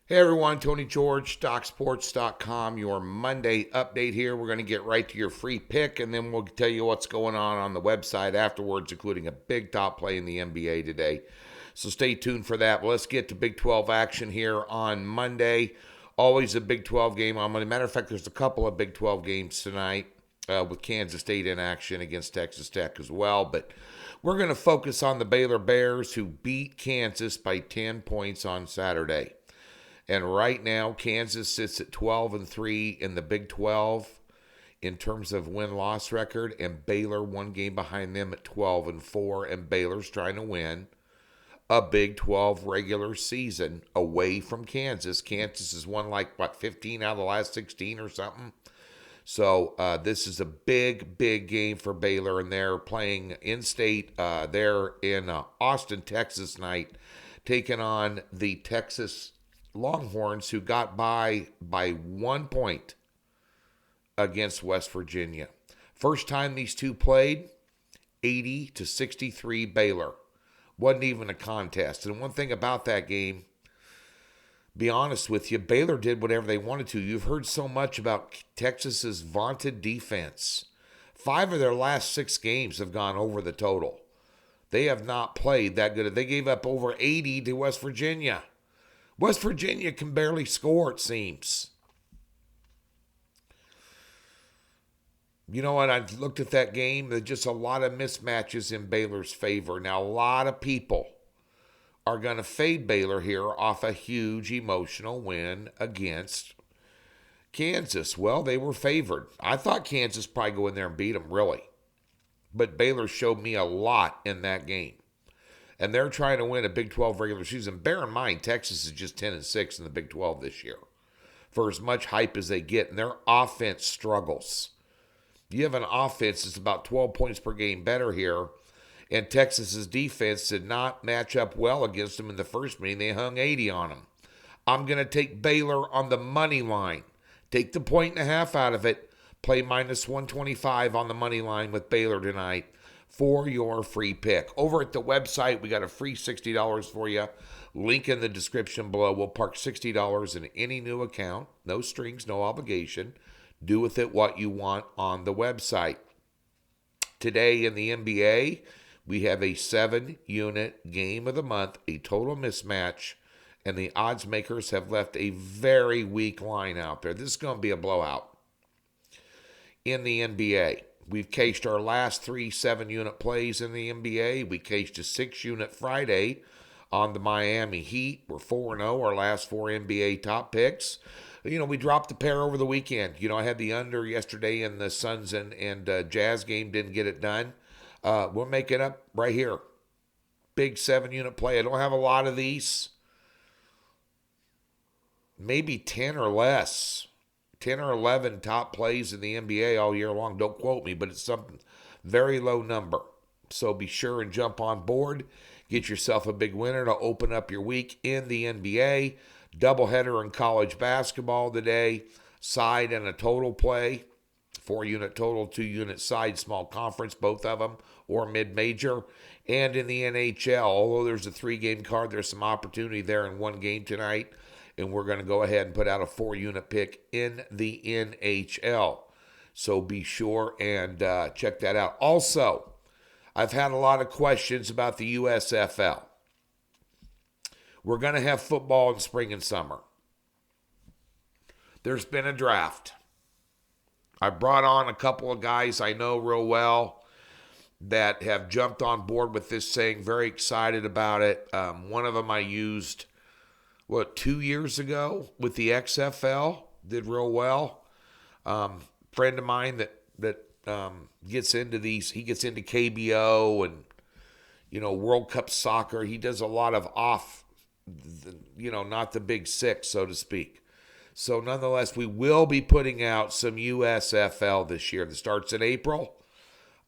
Hey everyone, Tony George, StockSports.com, your Monday update here. We're going to get right to your free pick, and then we'll tell you what's going on the website afterwards, including a big top play in the NBA today. So stay tuned for that. Well, let's get to Big 12 action here on Monday. Always a Big 12 game on Monday. Matter of fact, there's a couple of Big 12 games tonight with Kansas State in action against Texas Tech as well. But we're going to focus on the Baylor Bears, who beat Kansas by 10 points on Saturday. And right now, Kansas sits at 12-3 in the Big 12 in terms of win-loss record, and Baylor one game behind them at 12-4, and Baylor's trying to win a Big 12 regular season away from Kansas. Kansas has won 15 out of the last 16 or something. So this is a big, big game for Baylor, and they're playing in-state. They're in Austin, Texas tonight, taking on the Texas Longhorns, who got by 1 point against West Virginia. First time these two played, 80-63 Baylor. Wasn't even a contest. And one thing about that game, be honest with you, Baylor did whatever they wanted to. You've heard so much about Texas's vaunted defense. 5 of their last 6 games have gone over the total. They have not played that good. They gave up over 80 to West Virginia. West Virginia can barely score, it seems. You know what? I looked at that game. There's just a lot of mismatches in Baylor's favor. Now, a lot of people are going to fade Baylor here off a huge emotional win against Kansas. Well, they were favored. I thought Kansas probably go in there and beat them, really. But Baylor showed me a lot in that game. And they're trying to win a Big 12 regular season. Bear in mind, Texas is just 10-6 in the Big 12 this year, for as much hype as they get. And their offense struggles. You have an offense that's about 12 points per game better here. And Texas's defense did not match up well against them in the first meeting. They hung 80 on them. I'm going to take Baylor on the money line. Take the 1.5 out of it. Play minus 125 on the money line with Baylor tonight for your free pick. Over at the website, we got a free $60 for you. Link in the description below. We'll park $60 in any new account. No strings, no obligation. Do with it what you want on the website. Today in the NBA, we have a 7-unit game of the month, a total mismatch, and the odds makers have left a very weak line out there. This is going to be a blowout. In the NBA, we've cashed our last 3 7-unit plays in the NBA. We cashed a 6-unit Friday on the Miami Heat. We're 4-0, our last 4 NBA top picks. You know, we dropped the pair over the weekend. You know, I had the under yesterday in the Suns and Jazz game, didn't get it done. We'll make it up right here. Big 7-unit play. I don't have a lot of these. Maybe 10 or less. 10 or 11 top plays in the NBA all year long. Don't quote me, but it's some very low number. So be sure and jump on board. Get yourself a big winner to open up your week in the NBA. Doubleheader in college basketball today. Side and a total play. 4-unit total, 2-unit side, small conference, both of them, or mid-major. And in the NHL, although there's a 3-game card, there's some opportunity there in one game tonight. And we're going to go ahead and put out a 4-unit pick in the NHL. So be sure and check that out. Also, I've had a lot of questions about the USFL. We're going to have football in spring and summer. There's been a draft. I brought on a couple of guys I know real well that have jumped on board with this thing, very excited about it. One of them I used 2 years ago with the XFL, did real well. Friend of mine that gets into these, he gets into KBO and, World Cup soccer. He does a lot of not the big six, so to speak. So nonetheless, we will be putting out some USFL this year that starts in April.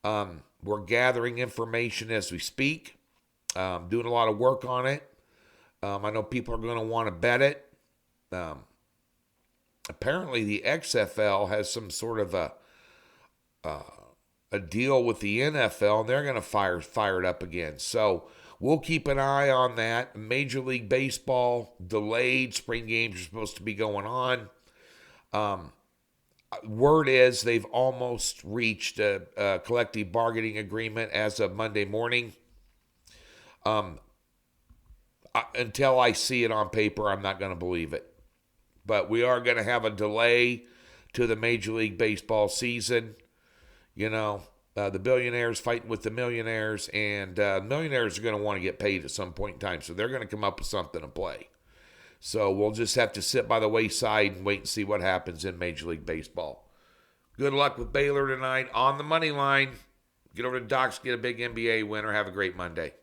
We're gathering information as we speak, doing a lot of work on it. I know people are going to want to bet it. Apparently, the XFL has some sort of a deal with the NFL, and they're going to fire it up again. So we'll keep an eye on that. Major League Baseball delayed. Spring games are supposed to be going on. Word is they've almost reached a collective bargaining agreement as of Monday morning. Until I see it on paper, I'm not going to believe it. But we are going to have a delay to the Major League Baseball season. The billionaires fighting with the millionaires, and millionaires are going to want to get paid at some point in time, so they're going to come up with something to play. So we'll just have to sit by the wayside and wait and see what happens in Major League Baseball. Good luck with Baylor tonight on the money line. Get over to Doc's, get a big NBA winner. Have a great Monday.